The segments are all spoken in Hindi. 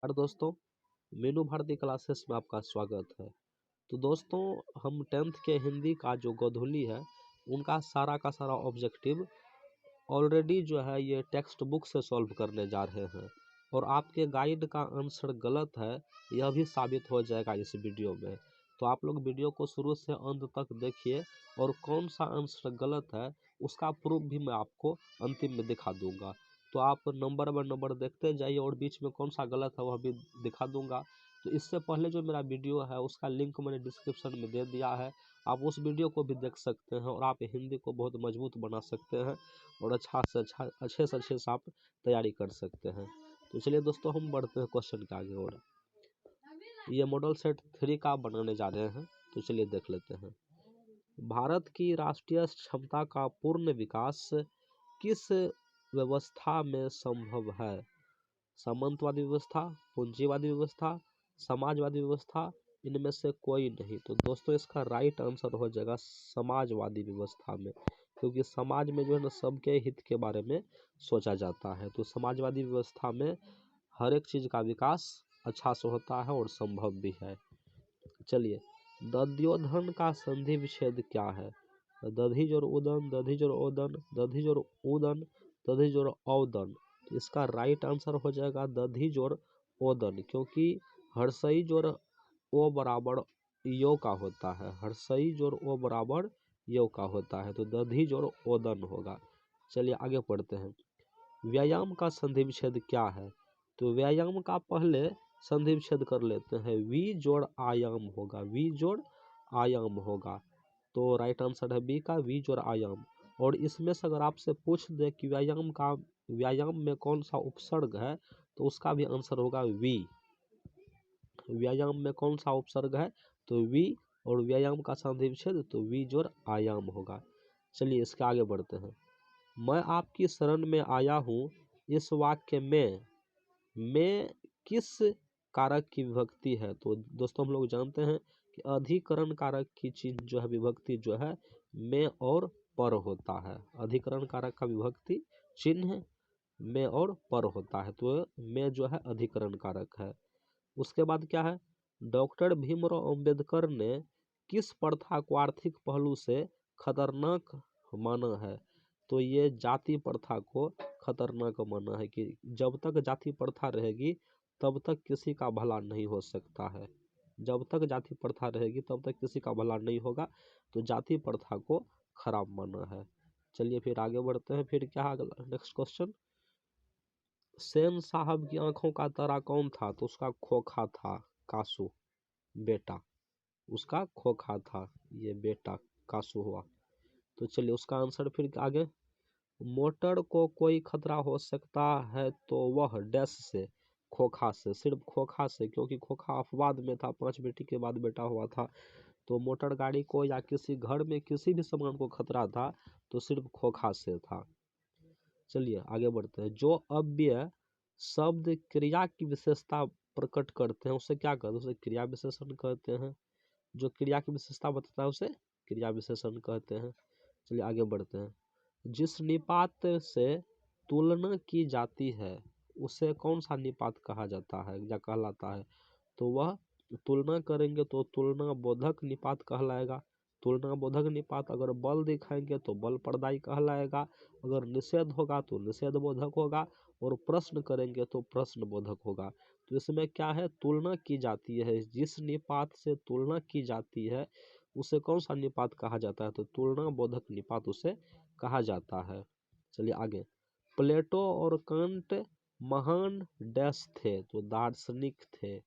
और दोस्तों, मीनू भारती क्लासेस में आपका स्वागत है। तो दोस्तों, हम 10th के हिंदी का जो गोधूली है उनका सारा का सारा ऑब्जेक्टिव ऑलरेडी जो है ये टेक्स्ट बुक से सॉल्व करने जा रहे हैं और आपके गाइड का आंसर गलत है यह भी साबित हो जाएगा इस वीडियो में। तो आप लोग वीडियो को शुरू से अंत तक देखिए और कौन सा आंसर गलत है उसका प्रूफ भी मैं आपको अंतिम में दिखा दूंगा। तो आप नंबर बाय नंबर देखते जाइए और बीच में कौन सा गलत है वह भी दिखा दूंगा। तो इससे पहले जो मेरा वीडियो है उसका लिंक मैंने डिस्क्रिप्शन में दे दिया है, आप उस वीडियो को भी देख सकते हैं और आप हिंदी को बहुत मजबूत बना सकते हैं और अच्छे से अच्छे से आप तैयारी कर सकते हैं। तो चलिए दोस्तों, हम बढ़ते हैं क्वेश्चन के आगे और ये मॉडल सेट 3 का बनाने जा रहे हैं। तो चलिए देख लेते हैं। भारत की राष्ट्रीय क्षमता का पूर्ण विकास किस व्यवस्था में संभव है? सामंतवादी व्यवस्था, पूंजीवादी व्यवस्था, समाजवादी व्यवस्था, इनमें से कोई नहीं। तो दोस्तों, इसका राइट आंसर हो जाएगा समाजवादी व्यवस्था में, क्योंकि समाज में जो है ना सबके हित के बारे में सोचा जाता है। तो समाजवादी व्यवस्था में हर एक चीज का विकास अच्छा से होता है और संभव भी है। चलिए, दध्योधन का संधि विच्छेद क्या है? दधिजोर उदन, दधिजोर ओदन, दधिजोर उदन, दधिजोर औदन। तो इसका राइट आंसर हो जाएगा दधिजोर ओदन, क्योंकि हर्षई जोर ओ बराबर यो का होता है। हर्षई जोर ओ बराबर यो का होता है, तो दधिजोर ओदन होगा। चलिए आगे पढ़ते हैं। व्यायाम का संधि विच्छेद क्या है? तो व्यायाम का पहले संधि विच्छेद कर लेते हैं। वी जोड़ आयाम होगा, वी जोड़ आयाम होगा। तो राइट आंसर है बी का वी जोड़ आयाम। और इसमें से अगर आपसे पूछ दे कि व्यायाम में कौन सा उपसर्ग है, तो उसका भी आंसर होगा वी। व्यायाम में कौन सा उपसर्ग है? तो वी। और व्यायाम का संधि विच्छेद तो वी जोड़ आयाम होगा। चलिए इसके आगे बढ़ते हैं। मैं आपकी शरण में आया हूँ, इस वाक्य में किस कारक की विभक्ति है? तो दोस्तों, हम लोग जानते हैं कि अधिकरण कारक की चीज जो है विभक्ति जो है में और पर होता है। अधिकरण कारक का विभक्ति चिन्ह में और पर होता है, तो में जो है अधिकरण कारक है। उसके बाद क्या है? डॉक्टर भीमराव अंबेडकर ने किस प्रथा को आर्थिक पहलू से खतरनाक माना है? तो ये जाति प्रथा को खतरनाक माना है कि जब तक जाति प्रथा रहेगी तब तक किसी का भला नहीं हो सकता है। जब तक जाति प्रथा रहेगी तब तक किसी का भला नहीं होगा, तो जाति प्रथा को खराब माना है। चलिए फिर आगे बढ़ते हैं। फिर क्या अगला नेक्स्ट क्वेश्चन। सेन साहब की आंखों का तारा कौन था? तो उसका खोखा था, कासू बेटा, उसका खोखा था, ये बेटा कासू हुआ। तो चलिए उसका आंसर फिर आगे। मोटर को कोई खतरा हो सकता है तो वह डैश से, खोखा से, सिर्फ खोखा से, क्योंकि खोखा अपवाद में था, 5 बेटी के बाद बेटा हुआ था। तो मोटर गाड़ी को या किसी घर में किसी भी सामान को खतरा था तो सिर्फ खोखा से था। चलिए आगे बढ़ते हैं। जो अव्यय शब्द क्रिया की विशेषता प्रकट करते हैं उसे क्या कहते हैं? उसे क्रिया विशेषण कहते हैं। जो क्रिया की विशेषता बताता है उसे क्रिया विशेषण कहते हैं। चलिए आगे बढ़ते हैं। जिस निपात से तुलना की जाती है उसे कौन सा निपात कहा जाता है या कहलाता है? तो वह तुलना करेंगे तो तुलना बोधक निपात कहलाएगा। तुलना बोधक निपात। अगर बल दिखाएंगे तो बल प्रदायी कहलाएगा। अगर निषेध होगा तो निषेध बोधक होगा। और प्रश्न करेंगे तो प्रश्न बोधक होगा। तो इसमें क्या है? तुलना की जाती है, जिस निपात से तुलना की जाती है उसे कौन सा निपात कहा जाता है? तो तुलना बोधक निपात उसे कहा जाता है। चलिए आगे। प्लेटो और कांट महान डैश थे, तो दार्शनिक थे।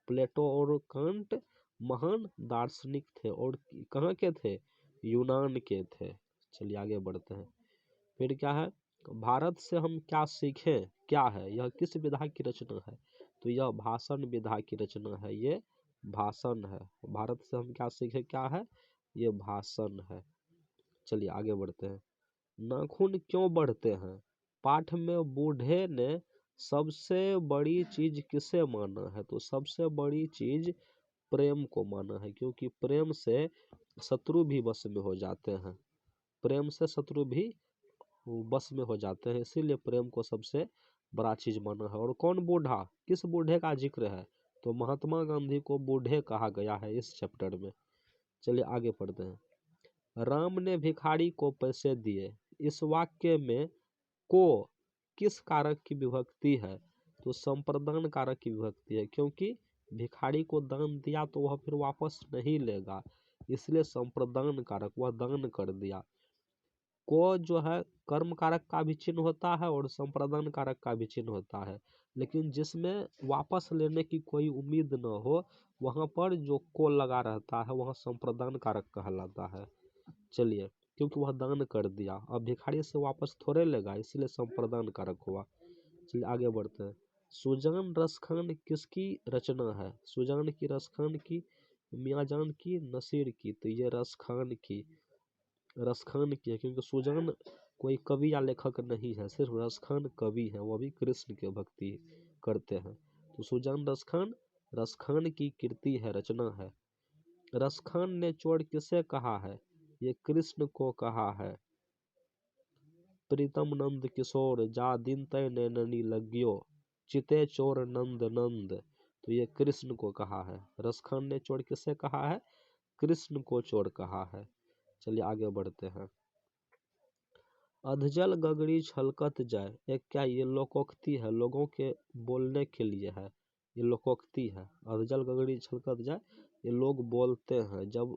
प्लेटो और कांट महान दार्शनिक थे और कहाँ के थे? यूनान के थे। चलिए आगे बढ़ते हैं। फिर क्या है? भारत से हम क्या सीखें क्या है? यह किस विधा की रचना है? तो यह भाषण विधा की रचना है, ये भाषण है। भारत से हम क्या सीखें क्या है? ये भाषण है। चलिए आगे बढ़ते हैं। नाखून क्यों बढ़ते हैं? पाठ में बूढ़े ने सबसे बड़ी चीज किसे माना है? तो सबसे बड़ी चीज प्रेम को माना है, क्योंकि प्रेम से शत्रु भी वश में हो जाते हैं। प्रेम से शत्रु भी वश में हो जाते हैं, इसीलिए प्रेम को सबसे बड़ा चीज माना है। और कौन बूढ़ा, किस बूढ़े का जिक्र है, तो महात्मा गांधी को बूढ़े कहा गया है इस चैप्टर में। चलिए आगे पढ़ते हैं। राम ने भिखारी को पैसे दिए, इस वाक्य में को किस कारक की विभक्ति है, तो संप्रदान कारक की विभक्ति है, क्योंकि भिखारी को दान दिया तो वह फिर वापस नहीं लेगा, इसलिए संप्रदान कारक, वह दान कर दिया। को जो है कर्म कारक का भी चिन्ह होता है और संप्रदान कारक का भी चिन्ह होता है, लेकिन जिसमें वापस लेने की कोई उम्मीद न हो वहां पर जो को लगा रहता है वह संप्रदान कारक कहलाता है। चलिए, क्योंकि वह दान कर दिया, अब भिखारी से वापस थोड़े लेगा, इसलिए संप्रदान कारक हुआ। चलिए आगे बढ़ते हैं। सुजान रसखान किसकी रचना है, सुजान की, रसखान की, मियाजान की, नसीर की, तो ये रसखान की है, क्योंकि सुजान कोई कवि या लेखक नहीं है, सिर्फ रसखान कवि है, वो भी कृष्ण के भक्ति करते हैं। तो सुजान रसखान की कृति है, रचना है। रसखान ने चोर किसे कहा है, ये कृष्ण को कहा है। प्रीतम नंद किशोर जा दिन तय नैननी लग्यो, चिते चोर नंद नंद, तो ये कृष्ण को कहा है। रसखान ने चोर किसे कहा है, कृष्ण को चोर कहा है। चलिए आगे बढ़ते हैं। अधजल गगरी छलकत जाए, एक क्या ये लोकोक्ति है, लोगों के बोलने के लिए है, ये लोकोक्ति है। अधजल गगरी छलकत जाए, ये लोग बोलते हैं, जब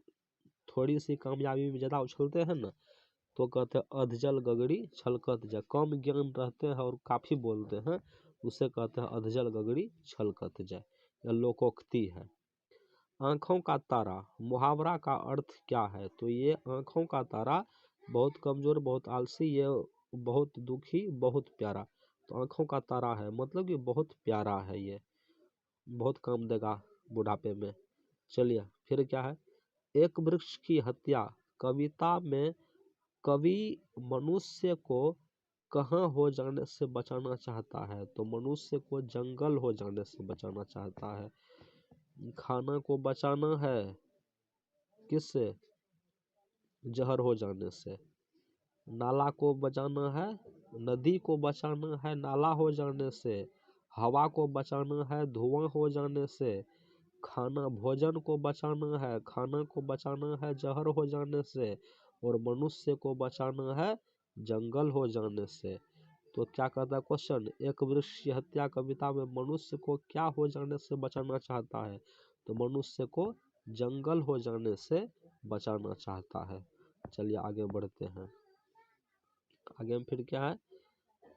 थोड़ी सी कामयाबी में ज़्यादा उछलते हैं ना तो कहते हैं अधजल गगरी छलकत जाए। कम ज्ञान रहते हैं और काफ़ी बोलते हैं, उसे कहते हैं अधजल गगरी छलकत जाए, यह लोकोक्ति है। आँखों का तारा, मुहावरा का अर्थ क्या है, तो ये आँखों का तारा बहुत कमज़ोर, बहुत आलसी, ये बहुत दुखी, बहुत प्यारा, तो आँखों का तारा है, मतलब कि बहुत प्यारा है, ये बहुत काम देगा बुढ़ापे में। चलिए फिर क्या है। एक वृक्ष की हत्या, कविता में कवि मनुष्य को कहाँ हो जाने से बचाना चाहता है, तो मनुष्य को जंगल हो जाने से बचाना चाहता है। खाना को बचाना है किससे, जहर हो जाने से। नाला को बचाना है, नदी को बचाना है नाला हो जाने से। हवा को बचाना है धुआं हो जाने से। खाना भोजन को बचाना है, खाना को बचाना है जहर हो जाने से। और मनुष्य को बचाना है जंगल हो जाने से। तो क्या कहता है क्वेश्चन, एक वृक्ष की हत्या कविता में मनुष्य को क्या हो जाने से बचाना चाहता है, तो मनुष्य को जंगल हो जाने से बचाना चाहता है। चलिए आगे बढ़ते हैं। आगे में फिर क्या है।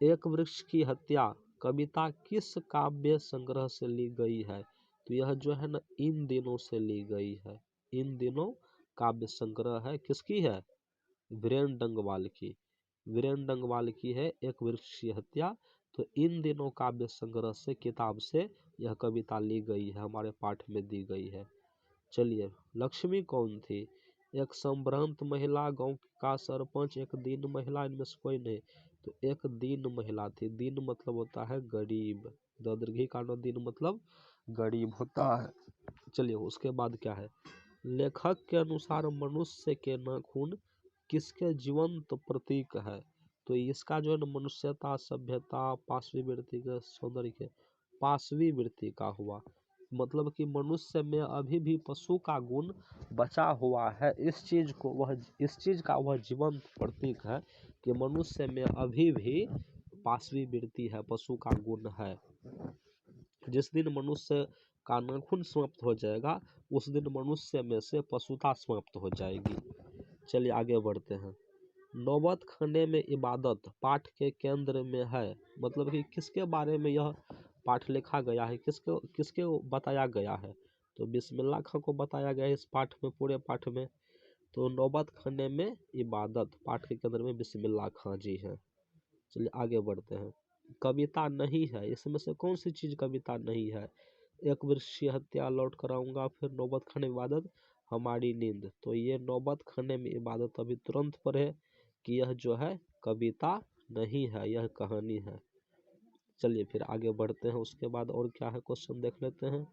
एक वृक्ष की हत्या कविता किस काव्य संग्रह से ली गई है, तो यह जो है ना इन दिनों से ली गई है। इन दिनों काव्य संग्रह है, किसकी है, वीरेन डंगवाल की। वीरेन डंगवाल की है एक वृक्ष की हत्या। तो इन दिनों काव्य संग्रह से, किताब से यह कविता ली गई है, हमारे पाठ में दी गई है। चलिए, लक्ष्मी कौन थी, एक संभ्रांत महिला, गांव का सरपंच, एक दीन महिला, इनमें से कोई नहीं, तो एक दीन महिला थी। दीन मतलब होता है गरीब, दीर्घी का दीन मतलब गरीब होता है। चलिए उसके बाद क्या है। लेखक के अनुसार मनुष्य के नाखून किसके जीवंत प्रतीक है, तो इसका जो है ना मनुष्यता, सभ्यता, पाशवी वृत्ति के, सौंदर्य के, पाशवी वृत्ति का हुआ। मतलब कि मनुष्य में अभी भी पशु का गुण बचा हुआ है, इस चीज का वह जीवंत प्रतीक है कि मनुष्य में अभी भी पाशवी वृत्ति है, पशु का गुण है। जिस दिन मनुष्य का नाखून समाप्त हो जाएगा उस दिन मनुष्य में से पशुता समाप्त हो जाएगी। चलिए आगे बढ़ते हैं। नौबत खाने में इबादत पाठ के केंद्र में है, मतलब कि किसके बारे में यह पाठ लिखा गया है, किसके बताया गया है, तो बिस्मिल्लाह खां को बताया गया है इस पाठ में, पूरे पाठ में। तो नौबत खाने में इबादत पाठ के केंद्र में बिस्मिल्लाह खां जी हैं। चलिए आगे बढ़ते हैं। कविता नहीं है, इसमें से कौन सी चीज कविता नहीं है, एक वृक्ष की हत्या, लौट कर आऊंगा, फिर नौबत खाने में इबादत, हमारी नींद। तो ये नौबत खाने में इबादत अभी तुरंत पढ़े कि यह जो है कविता नहीं है, यह कहानी है। चलिए फिर आगे बढ़ते हैं। उसके बाद और क्या है क्वेश्चन देख लेते हैं।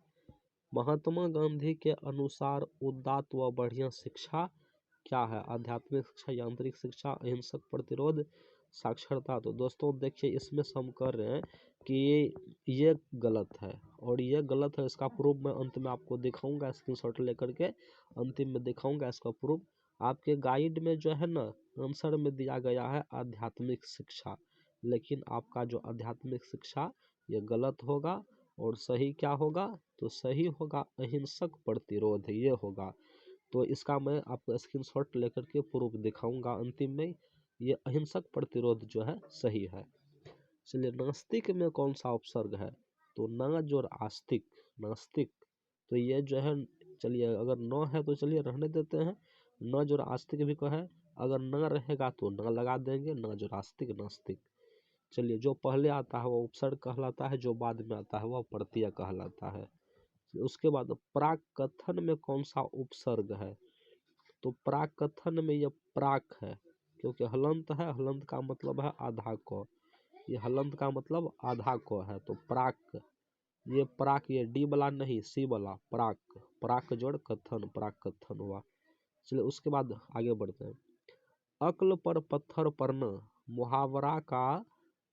महात्मा गांधी के अनुसार उदात्त व बढ़िया शिक्षा क्या है, आध्यात्मिक शिक्षा, यांत्रिक शिक्षा, अहिंसक प्रतिरोध, साक्षरता। तो दोस्तों देखिए इसमें से हम कर रहे हैं कि ये गलत है और ये गलत है, इसका प्रूफ मैं अंत में आपको दिखाऊंगा, स्क्रीनशॉट लेकर के अंतिम में दिखाऊंगा इसका प्रूफ। आपके गाइड में जो है ना आंसर में दिया गया है आध्यात्मिक शिक्षा, लेकिन आपका जो आध्यात्मिक शिक्षा ये गलत होगा। और सही क्या होगा? तो सही होगा अहिंसक प्रतिरोध, ये होगा। तो इसका मैं आपको स्क्रीनशॉट लेकर के प्रूफ दिखाऊंगा अंतिम में। ये अहिंसक प्रतिरोध जो है सही है। चलिए, नास्तिक में कौन सा उपसर्ग है? तो नाज और आस्तिक, नास्तिक। तो ये जो है, चलिए अगर न है तो चलिए रहने देते हैं। नज और आस्तिक भी को है, अगर न रहेगा तो न लगा देंगे, नज और आस्तिक नास्तिक। चलिए, जो पहले आता है वो उपसर्ग कहलाता है, जो बाद में आता है वह प्रत्यय कहलाता है। उसके बाद प्राक कथन में कौन सा उपसर्ग है? तो प्राक कथन में ये प्राक है, क्योंकि हलंत है, हलंत का मतलब है आधा को, ये हलंत का मतलब आधा को है, तो प्राक। ये प्राक, ये डी वाला नहीं, सी वाला प्राक, प्राक जोड़ कथन, प्राक कथन हुआ। चलिए उसके बाद आगे बढ़ते हैं। अक्ल पर पत्थर पड़ना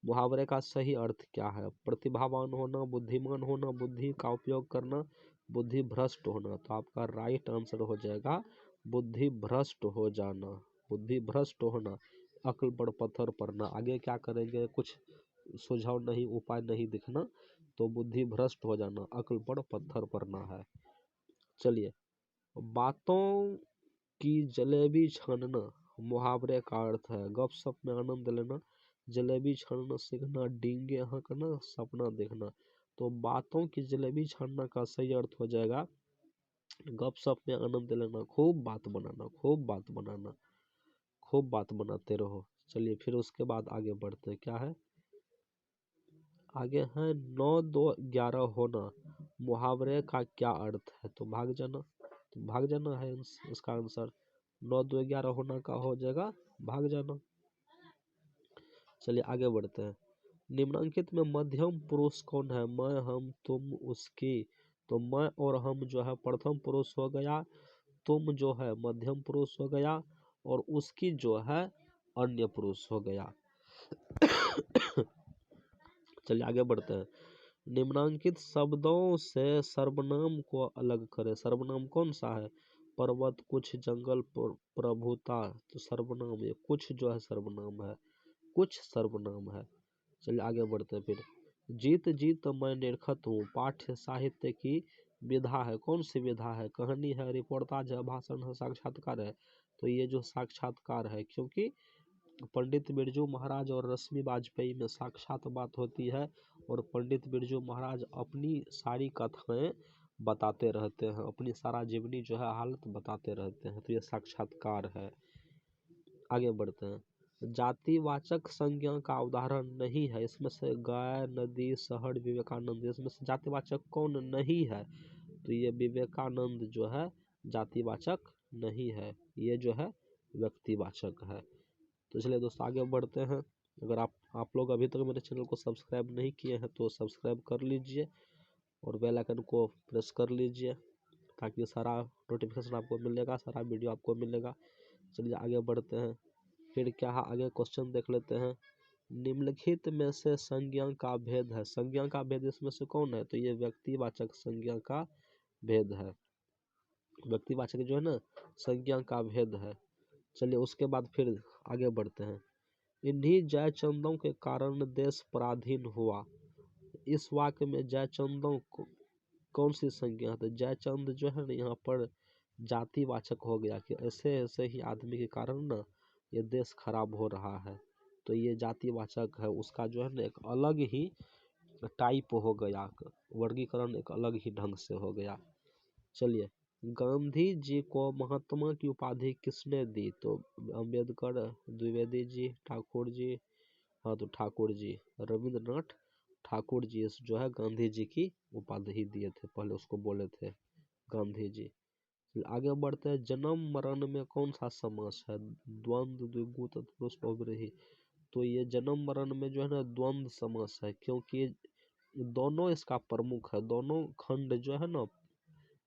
मुहावरे का सही अर्थ क्या है? प्रतिभावान होना, बुद्धिमान होना, बुद्धि का उपयोग करना, बुद्धि भ्रष्ट होना। तो आपका राइट आंसर हो जाएगा बुद्धि भ्रष्ट हो जाना, बुद्धि भ्रष्ट होना। अक्ल पर पत्थर पड़ना, आगे क्या करेंगे कुछ सुझाव नहीं, उपाय नहीं दिखना, तो बुद्धि भ्रष्ट हो जाना, अक्ल पर पत्थर पड़ना है। चलिए, बातों की जलेबी छानना मुहावरे का अर्थ है गपशप में आनंद लेना, जलेबी छानना सीखना, डींगे हाँकना, सपना देखना। तो बातों की जलेबी छानना का सही अर्थ हो जाएगा गपशप में आनंद लेना, खूब बात बनाना, खूब बात बनाना, खूब बात बनाते रहो। चलिए फिर उसके बाद आगे बढ़ते हैं, क्या है आगे है 9 2 11 होना मुहावरे का क्या अर्थ है? तो भाग जाना, तो भाग जाना है इसका आंसर। 9 2 11 होना का हो जाएगा भाग जाना। चलिए आगे बढ़ते हैं। निम्नलिखित में मध्यम पुरुष कौन है? मैं, हम, तुम, उसकी। तो मैं और हम जो है प्रथम पुरुष हो गया, तुम जो है मध्यम पुरुष हो गया, और उसकी जो है अन्य पुरुष हो गया। चलिए आगे बढ़ते हैं। निम्नांकित शब्दों से सर्वनाम को अलग करें। सर्वनाम कौन सा है? पर्वत, कुछ, जंगल, प्रभुता। तो सर्वनाम, ये कुछ जो है सर्वनाम है, कुछ सर्वनाम है। चलिए आगे बढ़ते हैं फिर। जीत जीत मैं निरखत हूँ पाठ्य साहित्य की विधा है। कौन सी विधा है? कहानी है, रिपोर्टाज है, भाषण है, साक्षात्कार है। तो ये जो साक्षात्कार है, क्योंकि पंडित बिरजू महाराज और रश्मि वाजपेयी में साक्षात बात होती है, और पंडित बिरजू महाराज अपनी सारी कथाएं बताते रहते हैं, अपनी सारा जीवनी जो है हालत बताते रहते हैं, तो ये साक्षात्कार है। आगे बढ़ते हैं। जातिवाचक संज्ञा का उदाहरण नहीं है, इसमें से गाय, नदी, शहर, विवेकानंद, इसमें से जातिवाचक कौन नहीं है? तो ये विवेकानंद जो है जातिवाचक नहीं है, ये जो है व्यक्तिवाचक है। तो चलिए दोस्तों आगे बढ़ते हैं। अगर आप लोग अभी तक मेरे चैनल को सब्सक्राइब नहीं किए हैं तो सब्सक्राइब कर लीजिए और बेल आइकन को प्रेस कर लीजिए, ताकि सारा नोटिफिकेशन आपको मिलेगा, सारा वीडियो आपको मिलेगा। चलिए आगे बढ़ते हैं। फिर क्या है आगे क्वेश्चन देख लेते हैं। निम्नलिखित में से संज्ञा का भेद है। संज्ञा का भेद इसमें से कौन है? तो ये व्यक्तिवाचक संज्ञा का भेद है, व्यक्तिवाचक जो है ना संज्ञा का भेद है। चलिए उसके बाद फिर आगे बढ़ते हैं। इन्हीं जयचंदों के कारण देश पराधीन हुआ। इस वाक्य में जयचंदों कौन सी संज्ञा है? तो जयचंद जो है ना यहाँ पर जातिवाचक हो गया, कि ऐसे ऐसे ही आदमी के कारण ना ये देश खराब हो रहा है, तो ये जातिवाचक है, उसका जो है ना एक अलग ही टाइप हो गया, वर्गीकरण एक अलग ही ढंग से हो गया। चलिए, गांधी जी को महात्मा की उपाधि किसने दी? तो अंबेडकर, द्विवेदी जी, ठाकुर जी। हाँ, तो ठाकुर जी, रविंद्रनाथ ठाकुर जी जो है गांधी जी की उपाधि दिए थे, पहले उसको बोले थे गांधी जी। आगे बढ़ते हैं। जन्म मरण में कौन सा समास है? द्वंद्व, द्विगु, तत्पुरुष, बहुव्रीहि। तो ये जन्म मरण में जो है ना द्वंद्व समास है, क्योंकि दोनों इसका प्रमुख है, दोनों खंड जो है ना,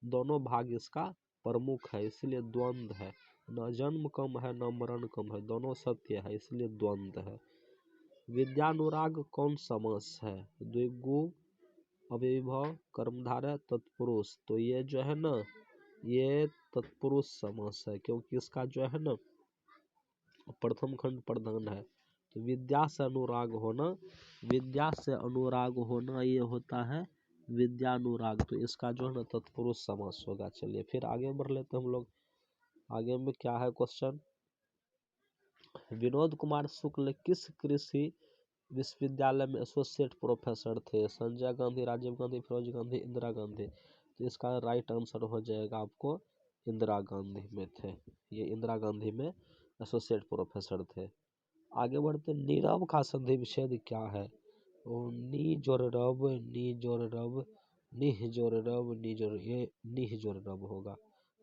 दोनों भाग इसका प्रमुख है, इसलिए द्वंद्व है। न जन्म कम है न मरण कम है, दोनों सत्य है, इसलिए द्वंद्व है। विद्यानुराग कौन समास है? द्विगु, अव्ययीभाव, कर्मधारय, तत्पुरुष। तो ये जो है ना, ये तत्पुरुष समास है, क्योंकि इसका जो है ना प्रथम खंड प्रधान है। तो विद्या से अनुराग होना, विद्या से अनुराग होना ये होता है विद्यानुराग। तो इसका जो है ना तत्पुरुष समास होगा। चलिए फिर आगे बढ़ लेते हैं हम लोग। आगे में क्या है क्वेश्चन? विनोद कुमार शुक्ल किस कृषि विश्वविद्यालय में एसोसिएट प्रोफेसर थे? संजय गांधी, राजीव गांधी, फिरोज गांधी, इंदिरा गांधी। तो इसका राइट आंसर हो जाएगा आपको इंदिरा गांधी में थे। ये इंदिरा गांधी में एसोसिएट प्रोफेसर थे। आगे बढ़ते, नीरव का संधि विच्छेद क्या है? नी जोर रब, नी जोर रब, निह जोर रब, नी जोर, ये निह जोर रब होगा।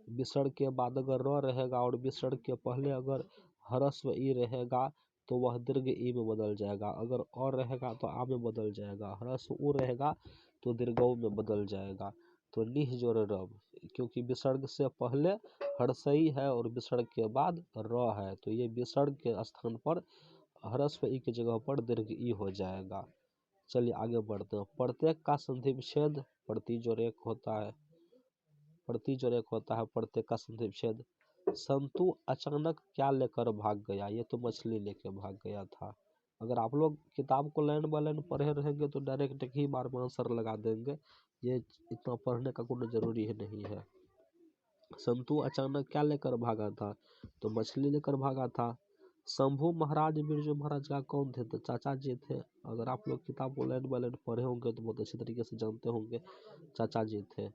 विसर्ग के बाद अगर र रहेगा और विसर्ग के पहले अगर ह्रस्व ई रहेगा तो वह दीर्घ ई में बदल जाएगा। अगर और रहेगा तो आ में बदल जाएगा। ह्रस्व उ रहेगा तो दीर्घ उ में बदल जाएगा। तो निह जोर रब, क्योंकि विसर्ग से पहले हर्षई है और विसर्ग के बाद र है, तो ये विसर्ग के स्थान पर ह्रस्व ई की जगह पर दीर्घ ई हो जाएगा। चलिए आगे बढ़ते हैं। प्रत्येक का संधि विच्छेद प्रति जोर एक होता है, प्रति जोर एक होता है प्रत्येक का संधि विच्छेद। संतु अचानक क्या लेकर भाग गया? ये तो मछली लेकर भाग गया था। अगर आप लोग किताब को लाइन बाय लाइन पढ़े रहेंगे तो डायरेक्ट एक ही बार में आंसर लगा देंगे, ये इतना पढ़ने का कोई जरूरी ही नहीं है। संतु अचानक क्या लेकर भागा था? तो मछली लेकर भागा था। शंभू महाराज बिरजू महाराज का कौन थे? तो चाचा जी थे। अगर आप लोग किताब को लाइन बाय लाइन पढ़े होंगे तो बहुत अच्छी तरीके से जानते होंगे, चाचा जी थे।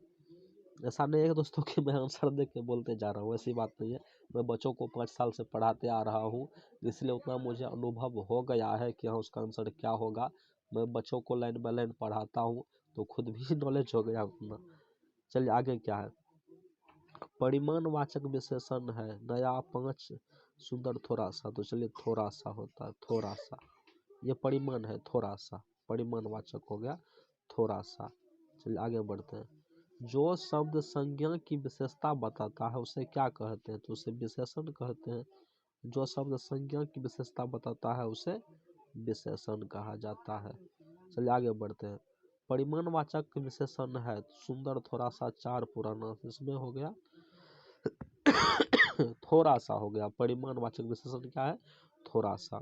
ऐसा नहीं है दोस्तों कि मैं आंसर दे के बोलते जा रहा हूँ, ऐसी बात नहीं है। मैं बच्चों को 5 साल से पढ़ाते आ रहा हूँ, इसलिए उतना मुझे अनुभव हो गया है कि हाँ उसका आंसर क्या होगा। मैं बच्चों को लाइन बाय लाइन पढ़ाता हूँ तो खुद भी नॉलेज हो गया उतना। चलिए आगे क्या है? परिमाणवाचक विशेषण है नया 5 सुंदर थोड़ा सा। तो चलिए थोड़ा सा होता है, थोड़ा सा, ये परिमाण है, थोड़ा सा परिमाणवाचक हो गया थोड़ा सा। चलिए आगे बढ़ते हैं। जो शब्द संज्ञा की विशेषता बताता है उसे क्या कहते हैं? तो उसे विशेषण कहते हैं। जो शब्द संज्ञा की विशेषता बताता है उसे विशेषण कहा जाता है। चलिए आगे बढ़ते हैं। परिमाणवाचक विशेषण है सुंदर थोड़ा सा 4 पुराना, इसमें हो गया थोड़ा सा हो गया। परिमाणवाचक विशेषण क्या है? थोड़ा सा।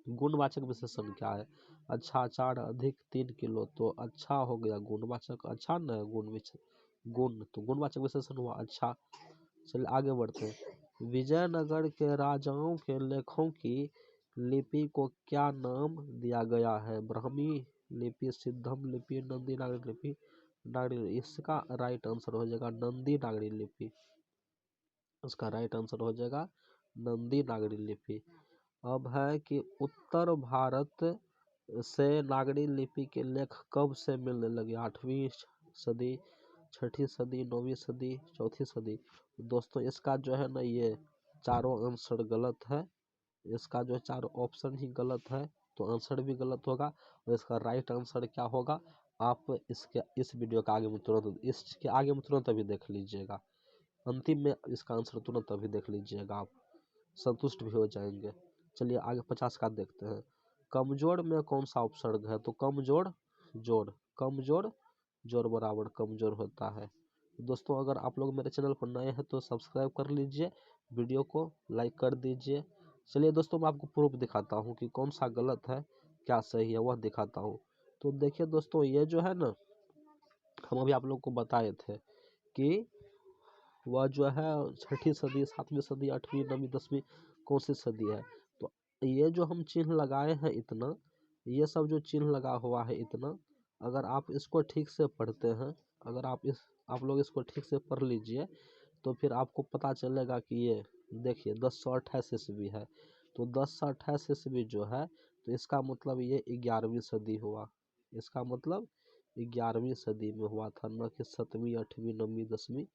गुणवाचक विशेषण क्या है? अच्छा 4 अधिक 3 किलो। तो अच्छा हो गया गुणवाचक, अच्छा न गुण, तो गुणवाचक विशेषण हुआ अच्छा। चलिए आगे बढ़ते हैं। विजयनगर के राजाओं के लेखों की लिपि को क्या नाम दिया गया है? ब्राह्मी लिपि, सिद्धम लिपि, नंदी नागरी लिपि, नागरी। इसका राइट आंसर हो जाएगा नंदी नागरी लिपि। इसका राइट आंसर हो जाएगा नंदी नागरी लिपि। अब है कि उत्तर भारत से नागरी लिपि के लेख कब से मिलने लगे? 8वीं सदी, 6ठी सदी, 9वीं सदी, 4थी सदी। दोस्तों इसका जो है ना ये चारों आंसर गलत है। इसका जो चारों ऑप्शन ही गलत है, तो आंसर भी गलत होगा। और इसका राइट आंसर क्या होगा आप इसके इस वीडियो के आगे में तुरंत, इसके आगे में तुरंत अभी देख लीजिएगा। अंतिम में इसका आंसर तुरंत अभी देख लीजिएगा, आप संतुष्ट भी हो जाएंगे। चलिए आगे 50 का देखते हैं। कमजोर में कौन सा उपसर्ग है? तो कमजोर जोड़, कमजोर जोड़ बराबर कमजोर होता है। दोस्तों अगर आप लोग मेरे चैनल पर नए हैं तो सब्सक्राइब कर लीजिए, वीडियो को लाइक कर दीजिए। चलिए दोस्तों मैं आपको प्रूफ दिखाता हूँ कि कौन सा गलत है क्या सही है, वह दिखाता हूँ। तो देखिए दोस्तों ये जो है ना, हम अभी आप लोग को बताए थे कि वह जो है 6ठी सदी, 7वीं सदी, 8वीं, 9वीं, 10वीं कौन सी सदी है। तो ये जो हम चिन्ह लगाए हैं इतना, ये सब जो चिन्ह लगा हुआ है इतना, अगर आप इसको ठीक से पढ़ते हैं, अगर आप लोग इसको ठीक से पढ़ लीजिए तो फिर आपको पता चलेगा कि ये देखिए 1028 ईस्वी है। तो 1028 ईस्वी जो है तो इसका मतलब ये 11वीं सदी हुआ। इसका मतलब 11वीं सदी में हुआ था, न कि 7वीं, 8वीं, 9वीं, 10वीं,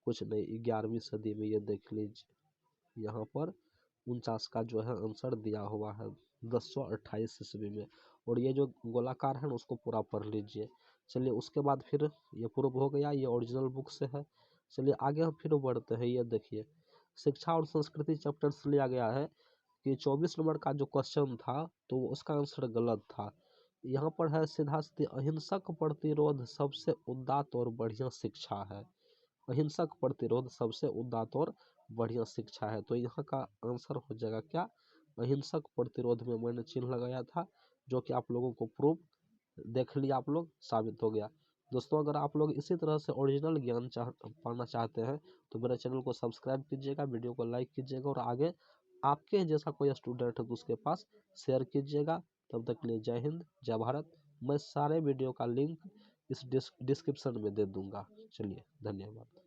कुछ नहीं। 11वीं सदी में ये देख लीजिए, यहाँ पर 49 का जो है आंसर दिया हुआ है 1028 ईस्वी में। और ये जो गोलाकार है ना उसको पूरा पढ़ लीजिए। चलिए उसके बाद फिर ये प्रूफ हो गया, ये ओरिजिनल बुक से है। चलिए आगे हम फिर बढ़ते हैं। ये देखिए शिक्षा और संस्कृति चैप्टर से लिया गया है कि 24 नंबर का जो क्वेश्चन था तो उसका आंसर गलत था। यहाँ पर है सीधा सीधी, अहिंसक प्रतिरोध सबसे उदात्त और बढ़िया शिक्षा है। अहिंसक प्रतिरोध सबसे उदात्त और बढ़िया शिक्षा है, तो यहाँ का आंसर हो जाएगा क्या, अहिंसक प्रतिरोध में मैंने चिन्ह लगाया था, जो कि आप लोगों को प्रूफ देख लिया आप लोग, साबित हो गया। दोस्तों अगर आप लोग इसी तरह से ओरिजिनल ज्ञान पाना चाहते हैं तो मेरे चैनल को सब्सक्राइब कीजिएगा, वीडियो को लाइक कीजिएगा और आगे आपके जैसा कोई स्टूडेंट है तो उसके पास शेयर कीजिएगा। तब तक के लिए जय हिंद, जय भारत। मैं सारे वीडियो का लिंक इस डिस्क्रिप्शन में दे दूंगा। चलिए, धन्यवाद।